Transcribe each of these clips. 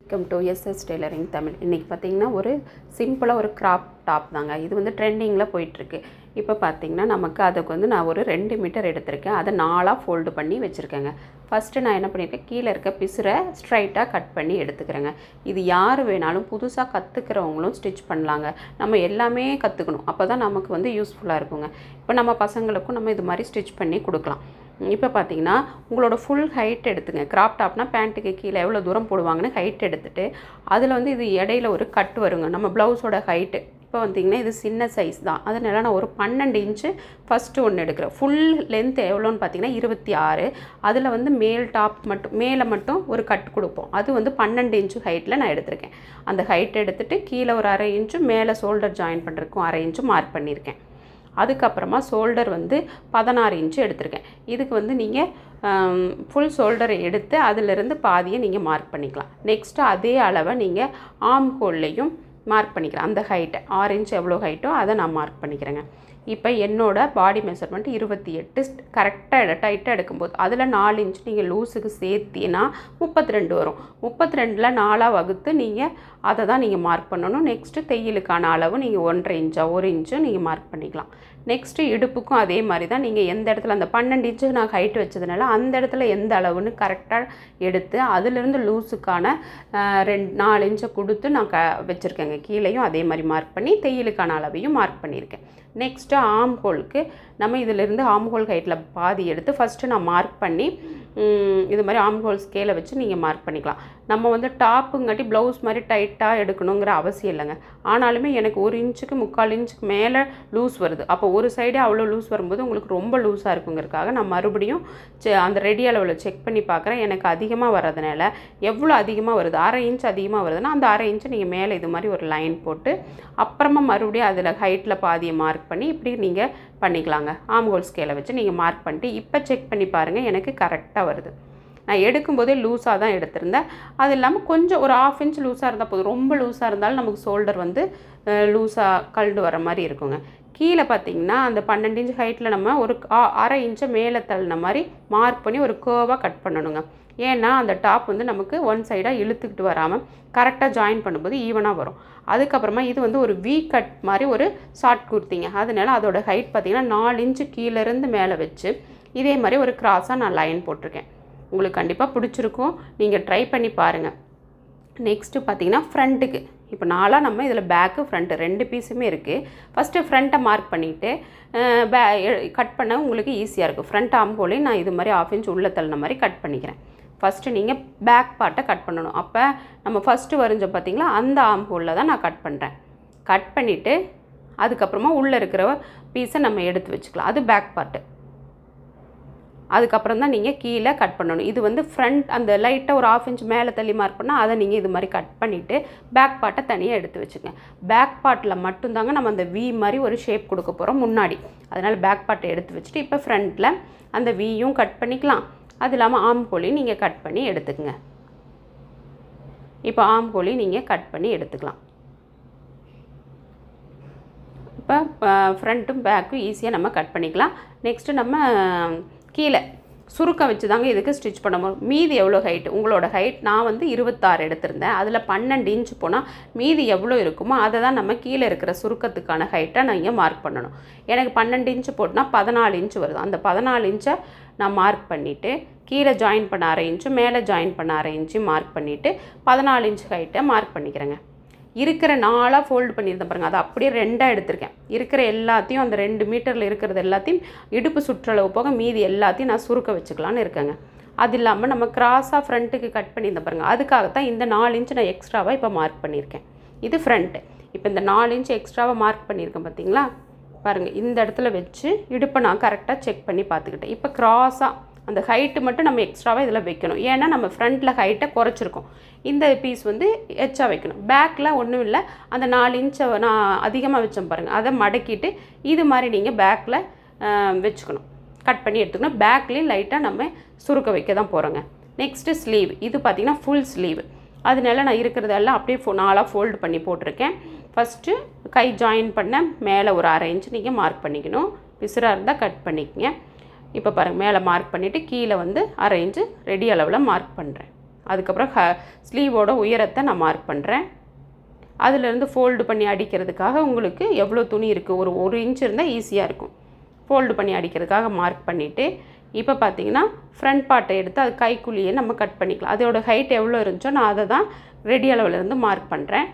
Welcome to SS tailoring Tamil. இன்றைக்கி பார்த்திங்கன்னா ஒரு சிம்பிளாக ஒரு கிராப் டாப் தாங்க. இது வந்து ட்ரெண்டிங்கில் போயிட்டுருக்கு. இப்போ பார்த்திங்கன்னா நமக்கு அதுக்கு வந்து நான் ஒரு 2 மீட்டர் எடுத்திருக்கேன். அதை 4ஆக ஃபோல்டு பண்ணி வச்சுருக்கேங்க. ஃபஸ்ட்டு நான் என்ன பண்ணியிருக்கேன், கீழே இருக்க பிசுரை ஸ்ட்ரைட்டாக கட் பண்ணி எடுத்துக்கிறேங்க. இது யார் வேணாலும் புதுசாக கற்றுக்கிறவங்களும் ஸ்டிச் பண்ணலாங்க. நம்ம எல்லாமே கற்றுக்கணும், அப்போ தான் நமக்கு வந்து யூஸ்ஃபுல்லாக இருக்குங்க. இப்போ நம்ம பசங்களுக்கும் நம்ம இது மாதிரி ஸ்டிச் பண்ணி கொடுக்கலாம். இப்போ பார்த்தீங்கன்னா உங்களோட ஃபுல் ஹைட் எடுத்துங்க. கிராப் டாப்னால் பேண்ட்டுக்கு கீழே எவ்வளோ தூரம் போடுவாங்கன்னு ஹைட் எடுத்துகிட்டு அதில் வந்து இது இடையில ஒரு கட் வருங்க, நம்ம ப்ளவுஸோட ஹைட்டு. இப்போ பார்த்திங்கன்னா இது சின்ன சைஸ் தான், அதனால நான் ஒரு 12 இன்ச்சு ஃபஸ்ட்டு ஒன்று எடுக்கிறேன். ஃபுல் லென்த் எவ்வளோன்னு பார்த்தீங்கன்னா 26. அதில் வந்து மேலே மட்டும் ஒரு கட் கொடுப்போம். அது வந்து 12 இன்ச்சு ஹைட்டில் நான் எடுத்திருக்கேன். அந்த ஹைட் எடுத்துகிட்டு கீழே ஒரு 1/2 இன்ச்சு, மேலே ஷோல்டர் ஜாயின் பண்ணுறதுக்கும் 1/2 இன்ச்சு மார்க் பண்ணியிருக்கேன். அதுக்கப்புறமா ஷோல்டர் வந்து 16 இன்ச்சு எடுத்திருக்கேன். இதுக்கு வந்து நீங்கள் ஃபுல் ஷோல்டரை எடுத்து அதிலிருந்து பாதியை நீங்கள் மார்க் பண்ணிக்கலாம். நெக்ஸ்ட்டு அதே அளவை நீங்கள் ஆர்ம் ஹோல்லையும் மார்க் பண்ணிக்கலாம். அந்த ஹைட்டை 6 இன்ச் எவ்வளோ ஹைட்டோ அதை நான் மார்க் பண்ணிக்கிறேங்க. இப்போ என்னோடய பாடி மெஷர்மெண்ட் 28. கரெக்டாக டைட்டாக எடுக்கும்போது அதில் 4 இன்ச் நீங்கள் லூஸுக்கு சேர்த்தினா 32 வரும். 32ல் 4ஆக வகுத்து நீங்கள் அதை தான் நீங்கள் மார்க் பண்ணணும். நெக்ஸ்ட்டு தையலுக்கான அளவு நீங்கள் 1.5 இன்ச்சா 1 இன்ச்சும் நீங்கள் மார்க் பண்ணிக்கலாம். நெக்ஸ்ட்டு இடுப்புக்கும் அதே மாதிரி தான். நீங்கள் எந்த இடத்துல அந்த 12 இன்ச்சு நான் ஹைட் வச்சதுனால அந்த இடத்துல எந்த அளவுன்னு கரெக்டாக எடுத்து அதிலிருந்து லூஸுக்கான 4 இன்ச்சை கொடுத்து நான் வச்சுருக்கேங்க. கீழேயும் அதே மாதிரி மார்க் பண்ணி தையலுக்கான அளவையும் மார்க் பண்ணியிருக்கேன். நெக்ஸ்ட்டு ஆர்ம் ஹோலுக்கு நம்ம இதிலிருந்து ஆர்ம் ஹோல் ஹைட்டில் பாதி எடுத்து ஃபஸ்ட்டு நான் மார்க் பண்ணி இது மாதிரி ஆர்ம் ஹோல் ஸ்கேலை வச்சு நீங்கள் மார்க் பண்ணிக்கலாம். நம்ம வந்து டாப்புங்காட்டி ப்ளவுஸ் மாதிரி டைட்டாக எடுக்கணுங்கிற அவசியம் இல்லைங்க. ஆனாலுமே எனக்கு 1 இன்ச்சுக்கு 3/4 இன்ச்சுக்கு மேலே லூஸ் வருது. அப்போ ஒரு சைடே அவ்வளோ லூஸ் வரும்போது உங்களுக்கு ரொம்ப லூஸாக இருக்குங்கிறதுக்காக நான் மறுபடியும் அந்த ரெடி அளவில் செக் பண்ணி பார்க்குறேன். எனக்கு அதிகமாக வர்றதுனால எவ்வளோ அதிகமாக வருது, 1/2 இன்ச் அதிகமாக வருதுன்னா அந்த 1/2 இன்ச்சு நீங்கள் மேலே இது மாதிரி ஒரு லைன் போட்டு அப்புறமா மறுபடியும் அதில் ஹைட்டில் பாதியை மார்க் பண்ணி இப்படி நீங்கள் பண்ணிக்கலாங்க. ஆர்ம் ஹோல் ஸ்கேலை வச்சு நீங்கள் மார்க் பண்ணிட்டு இப்போ செக் பண்ணி பாருங்கள், எனக்கு கரெக்டாக வருது. நான் எடுக்கும்போதே லூஸாக தான் எடுத்திருந்தேன். அது இல்லாமல் கொஞ்சம் ஒரு 1/2 இன்ச் லூஸாக இருந்தால் போதும். ரொம்ப லூஸாக இருந்தாலும் நமக்கு ஷோல்டர் வந்து லூஸாக கழண்டு வர மாதிரி இருக்குங்க. கீழே பார்த்திங்கன்னா அந்த 12 இன்ச் ஹைட்டில் நம்ம ஒரு 1/2 இன்ச்சை மேலே தள்ளின மாதிரி மார்க் பண்ணி ஒரு கேர்வாக கட் பண்ணணுங்க. ஏன்னா அந்த டாப் வந்து நமக்கு ஒன் சைடாக இழுத்துக்கிட்டு வராமல் கரெக்டாக ஜாயின் பண்ணும்போது ஈவனாக வரும். அதுக்கப்புறமா இது வந்து ஒரு வி கட் மாதிரி ஒரு ஷார்ட் குர்த்திங்க. அதனால அதோட ஹைட் பார்த்திங்கன்னா 4 இன்ச்சு கீழேருந்து மேலே வச்சு இதே மாதிரி ஒரு கிராஸாக நான் லைன் போட்டிருக்கேன். உங்களுக்கு கண்டிப்பாக பிடிச்சிருக்கும், நீங்கள் ட்ரை பண்ணி பாருங்கள். நெக்ஸ்ட்டு பார்த்திங்கன்னா ஃப்ரண்ட்டுக்கு இப்போ நாளாக நம்ம இதில் பேக்கு ஃப்ரண்ட்டு 2 பீஸுமே இருக்குது. ஃபஸ்ட்டு ஃப்ரண்ட்டை மார்க் பண்ணிவிட்டு கட் பண்ண உங்களுக்கு ஈஸியாக இருக்கும். ஃப்ரண்ட் ஆர்ம் ஹோலையும் நான் இது மாதிரி 1/2 இன்ச் உள்ளே தள்ளின மாதிரி கட் பண்ணிக்கிறேன். ஃபஸ்ட்டு நீங்கள் பேக் பார்ட்டை கட் பண்ணணும். அப்போ நம்ம ஃபஸ்ட்டு வரைஞ்சோம் பார்த்திங்களா, அந்த ஆர்ம் ஹோலில் தான் நான் கட் பண்ணுறேன். கட் பண்ணிவிட்டு அதுக்கப்புறமா உள்ளே இருக்கிற பீஸை நம்ம எடுத்து வச்சுக்கலாம். அது பேக் பார்ட்டு. அதுக்கப்புறம் தான் நீங்கள் கீழே கட் பண்ணணும். இது வந்து ஃப்ரண்ட் அந்த லைட்டாக ஒரு 1/2 இன்ச் மேலே தள்ளி மார்க் பண்ணால் அதை நீங்கள் இது மாதிரி கட் பண்ணிவிட்டு பேக் பார்ட்டை தனியாக எடுத்து வச்சுக்கோங்க. பேக் பார்ட்டில் மட்டும்தாங்க நம்ம அந்த வி மாதிரி ஒரு ஷேப் கொடுக்க போகிறோம் முன்னாடி. அதனால் பேக் பார்ட்டை எடுத்து வச்சுட்டு இப்போ ஃப்ரண்ட்டில் அந்த வியும் கட் பண்ணிக்கலாம். அது இல்லாமல் ஆர்ம் ஹோலையும் நீங்கள் கட் பண்ணி எடுத்துக்கங்க. இப்போ ஆர்ம் ஹோலையும் நீங்கள் கட் பண்ணி எடுத்துக்கலாம். இப்போ ஃப்ரண்ட்டும் பேக்கும் ஈஸியாக நம்ம கட் பண்ணிக்கலாம். நெக்ஸ்ட்டு நம்ம கீழே சுருக்கம் வச்சு தாங்க இதுக்கு ஸ்டிச் பண்ண முடியும். மீதி எவ்வளோ ஹைட்டு உங்களோட ஹைட், நான் வந்து 26 எடுத்திருந்தேன். அதில் 12 இன்ச்சு போனால் மீதி எவ்வளோ இருக்குமோ அதை தான் நம்ம கீழே இருக்கிற சுருக்கத்துக்கான ஹைட்டை நீங்கள் மார்க் பண்ணணும். எனக்கு 12 இன்ச்சு போட்டுனா 14 இன்ச்சு வருது. அந்த 14 இன்ச்சை நான் மார்க் பண்ணிவிட்டு கீழே ஜாயின் பண்ண 1/2 இன்ச்சு, மேலே ஜாயின் பண்ண 1/2 இன்ச்சு மார்க் பண்ணிவிட்டு 14 இன்ச்சு ஹைட்டை மார்க் பண்ணிக்கிறேங்க. இருக்கிற 4ஆக ஃபோல்டு பண்ணியிருந்தேன் பாருங்கள், அதை அப்படியே 2ஆக எடுத்திருக்கேன். இருக்கிற எல்லாத்தையும் அந்த 2 மீட்டரில் இருக்கிறது எல்லாத்தையும் இடுப்பு சுற்றளவு போக மீதி எல்லாத்தையும் நான் சுருக்க வச்சுக்கலான்னு இருக்கேங்க. அது இல்லாமல் நம்ம கிராஸாக ஃப்ரண்ட்டுக்கு கட் பண்ணியிருந்தேன் பாருங்கள், அதுக்காகத்தான் இந்த 4 இன்ச்சு நான் எக்ஸ்ட்ராவாக இப்போ மார்க் பண்ணியிருக்கேன். இது ஃப்ரண்ட்டு. இப்போ இந்த 4 இன்ச்சு எக்ஸ்ட்ராவாக மார்க் பண்ணியிருக்கேன் பார்த்தீங்களா, பாருங்கள். இந்த இடத்துல வச்சு இடுப்பை நான் கரெக்டாக செக் பண்ணி பார்த்துக்கிட்டேன். இப்போ கிராஸாக அந்த ஹைட்டு மட்டும் நம்ம எக்ஸ்ட்ராவாக இதில் வைக்கணும். ஏன்னா நம்ம ஃப்ரண்ட்டில் ஹைட்டை குறைச்சிருக்கோம். இந்த பீஸ் வந்து எச்சா வைக்கணும். பேக்கில் ஒன்றும் இல்லை, அந்த 4 இன்ச்சை நான் அதிகமாக வச்சேன் பாருங்கள், அதை மடக்கிட்டு இது மாதிரி நீங்கள் பேக்கில் வச்சுக்கணும். கட் பண்ணி எடுத்துக்கணும். பேக்லேயும் லைட்டாக நம்ம சுருக்க வைக்க தான் போகிறோங்க. Next sleeve. இது பார்த்திங்கன்னா ஃபுல் ஸ்லீவ். அதனால நான் இருக்கிறதெல்லாம் அப்படியே 4ஆக ஃபோல்டு பண்ணி போட்டிருக்கேன். ஃபஸ்ட்டு கை ஜாயின் பண்ண மேலே ஒரு 1/2 இன்ச்சு நீங்கள் மார்க் பண்ணிக்கணும். பிசுராக இருந்தால் கட் பண்ணிக்கங்க. இப்போ பாருங்கள், மேலே மார்க் பண்ணிவிட்டு கீழே வந்து 1/2 இன்ச்சு ரெடி அளவில் மார்க் பண்ணுறேன். அதுக்கப்புறம் ஸ்லீவோட உயரத்தை நான் மார்க் பண்ணுறேன். அதிலேருந்து ஃபோல்டு பண்ணி அடிக்கிறதுக்காக உங்களுக்கு எவ்வளோ துணி இருக்குது, ஒரு இன்ச் இருந்தால் ஈஸியாக இருக்கும். ஃபோல்டு பண்ணி அடிக்கிறதுக்காக மார்க் பண்ணிவிட்டு இப்போ பார்த்தீங்கன்னா ஃப்ரண்ட் பார்ட்டை எடுத்து அது கைக்குள்ளேயே நம்ம கட் பண்ணிக்கலாம். அதோட ஹைட் எவ்வளோ இருந்துச்சோ நான் அதை தான் ரெடி அளவுலேருந்து மார்க் பண்ணுறேன்.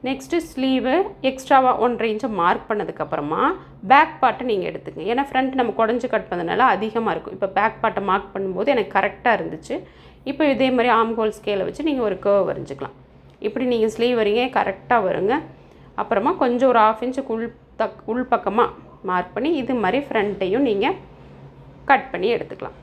நெக்ஸ்ட்டு ஸ்லீவு எக்ஸ்ட்ராவாக 1.5 இன்ச்சை மார்க் பண்ணதுக்கப்புறமா பேக் பார்ட்டை நீங்கள் எடுத்துக்கங்க. ஏன்னா ஃப்ரண்ட் நம்ம குடஞ்சி கட் பண்ணதுனால அதிகமாக இருக்கும். இப்போ பேக் பார்ட்டை மார்க் பண்ணும்போது எனக்கு கரெக்டாக இருந்துச்சு. இப்போ இதே மாதிரி ஆர்ம் ஹோல் ஸ்கேலை வச்சு நீங்கள் ஒரு கர்வ் வரைஞ்சிக்கலாம். இப்படி நீங்கள் ஸ்லீவ் வரீங்க கரெக்டாக வருங்க. அப்புறமா கொஞ்சம் ஒரு 1/2 இன்ச்சு உள் பக்கமாக மார்க் பண்ணி இது மாதிரி ஃப்ரண்ட்டையும் நீங்கள் கட் பண்ணி எடுத்துக்கலாம்.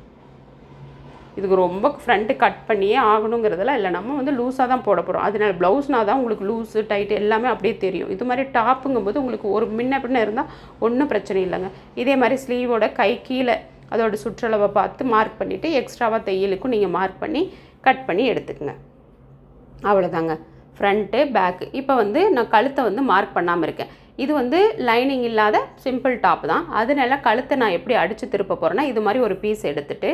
இதுக்கு ரொம்ப ஃப்ரண்ட்டு கட் பண்ணியே ஆகணுங்கிறதெல்லாம் இல்லை, நம்ம வந்து லூஸாக தான் போட போகிறோம். அதனால் ப்ளவுஸ்னால் தான் உங்களுக்கு லூஸு டைட்டு எல்லாமே அப்படியே தெரியும். இது மாதிரி டாப்புங்கும்போது உங்களுக்கு ஒரு முன்ன இருந்தால் ஒன்றும் பிரச்சனை இல்லைங்க. இதே மாதிரி ஸ்லீவோட கை கீழே அதோட சுற்றளவை பார்த்து மார்க் பண்ணிவிட்டு எக்ஸ்ட்ராவாக தையலுக்கும் நீங்கள் மார்க் பண்ணி கட் பண்ணி எடுத்துக்கங்க. அவ்வளோதாங்க ஃப்ரண்ட்டு பேக்கு. இப்போ வந்து நான் கழுத்தை வந்து மார்க் பண்ணாமல் இருக்கேன். இது வந்து லைனிங் இல்லாத சிம்பிள் டாப் தான். அதனால கழுத்தை நான் எப்படி அடித்து திருப்ப போகிறேன்னா இது மாதிரி ஒரு பீஸ் எடுத்துகிட்டு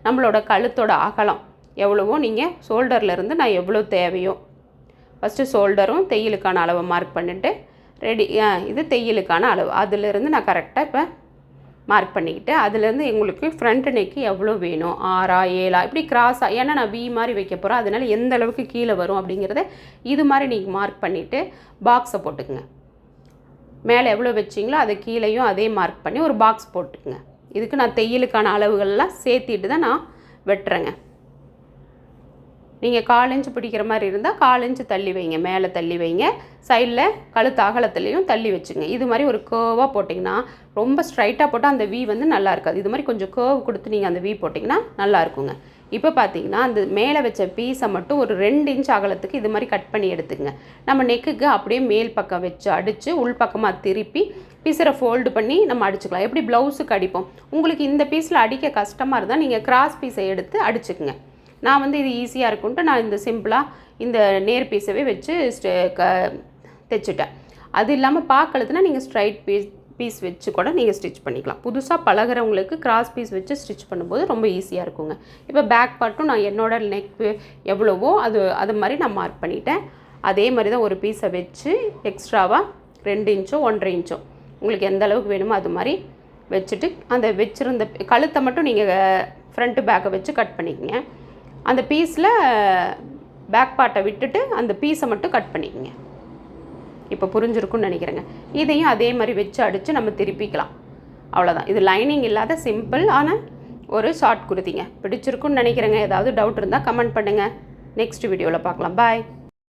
நம்மளோட கழுத்தோட அகலம் எவ்வளவோ நீங்கள் ஷோல்டர்லேருந்து நான் எவ்வளோ தேவையோ ஃபஸ்ட்டு ஷோல்டரும் தையலுக்கான அளவை மார்க் பண்ணிவிட்டு இது தையலுக்கான அளவு அதிலேருந்து நான் கரெக்டாக இப்போ மார்க் பண்ணிக்கிட்டு அதுலேருந்து எங்களுக்கு ஃப்ரண்ட் நெக்கு எவ்வளோ வேணும் 6 7 இப்படி கிராஸாக, ஏன்னா நான் வி மாதிரி வைக்க போகிறேன். அதனால் எந்த அளவுக்கு கீழே வரும் அப்படிங்கிறத இது மாதிரி நீங்கள் மார்க் பண்ணிவிட்டு பாக்ஸை போட்டுக்குங்க. மேலே எவ்வளோ வச்சிங்களோ அதை கீழேயும் அதே மார்க் பண்ணி ஒரு பாக்ஸ் போட்டுக்குங்க. இதுக்கு நான் தையலுக்கான அளவுகள்லாம் சேர்த்திட்டு தான் நான் வெட்டுறேங்க. நீங்கள் 1/4 இன்ச்சு பிடிக்கிற மாதிரி இருந்தால் 1/4 இன்ச்சு தள்ளி வைங்க, மேலே தள்ளி வைங்க. சைடில் கழுத்து அகலத்துலேயும் தள்ளி வச்சுங்க. இது மாதிரி ஒரு கேர்வாக போட்டிங்கன்னா ரொம்ப ஸ்ட்ரைட்டாக போட்டால் அந்த வி வந்து நல்லா இருக்காது. இது மாதிரி கொஞ்சம் கேர்வ் கொடுத்து நீங்கள் அந்த வி போட்டிங்கன்னா நல்லா இருக்குங்க. இப்போ பார்த்தீங்கன்னா அந்த மேலே வச்ச பீஸை மட்டும் ஒரு 2 இன்ச் அகலத்துக்கு இது மாதிரி கட் பண்ணி எடுத்துங்க. நம்ம நெக்குக்கு அப்படியே மேல் பக்கம் வச்சு அடித்து உள் பக்கமாக திருப்பி பீஸரை ஃபோல்டு பண்ணி நம்ம அடிச்சுக்கலாம். எப்படி ப்ளவுஸுக்கு அடிப்போம். உங்களுக்கு இந்த பீஸில் அடிக்க கஷ்டமாக இருந்தால் நீங்கள் கிராஸ் பீஸை எடுத்து அடிச்சுக்குங்க. நான் வந்து இது ஈஸியாக இருக்குன்ட்டு நான் இந்த சிம்பிளாக இந்த நேர் பீஸவே வச்சு தைச்சிட்டேன். அது இல்லாமல் பாக்கழுத்துனா நீங்கள் ஸ்ட்ரைட் பீஸ் வச்சு கூட நீங்கள் ஸ்டிச் பண்ணிக்கலாம். புதுசாக பழகிறவங்களுக்கு கிராஸ் பீஸ் வச்சு ஸ்டிச் பண்ணும்போது ரொம்ப ஈஸியாக இருக்குங்க. இப்போ பேக் பார்ட்டும் நான் என்னோடய நெக் எவ்வளவோ அது மாதிரி நான் மார்க் பண்ணிட்டேன். அதே மாதிரி தான் ஒரு பீஸை வச்சு எக்ஸ்ட்ராவாக 2 இன்ச்சோ 1.5 இன்ச்சோ உங்களுக்கு எந்த அளவுக்கு வேணுமோ அது மாதிரி வச்சுட்டு அந்த வச்சுருந்த கழுத்தை மட்டும் நீங்கள் ஃப்ரண்ட்டு பேக்கை வச்சு கட் பண்ணிக்கங்க. அந்த பீஸில் பேக் பார்ட்டை விட்டுட்டு அந்த பீஸை மட்டும் கட் பண்ணிக்கங்க. இப்போ புரிஞ்சிருக்குன்னு நினைக்கிறேங்க. இதையும் அதே மாதிரி வச்சு அடித்து நம்ம திருப்பிக்கலாம். அவ்வளோதான். இது லைனிங் இல்லாத சிம்பிள் ஆனால் ஒரு ஷார்ட் குர்த்திங்க. பிடிச்சிருக்குன்னு நினைக்கிறேங்க. ஏதாவது டவுட் இருந்தால் கமெண்ட் பண்ணுங்கள். நெக்ஸ்ட் வீடியோவில் பார்க்கலாம். பாய்.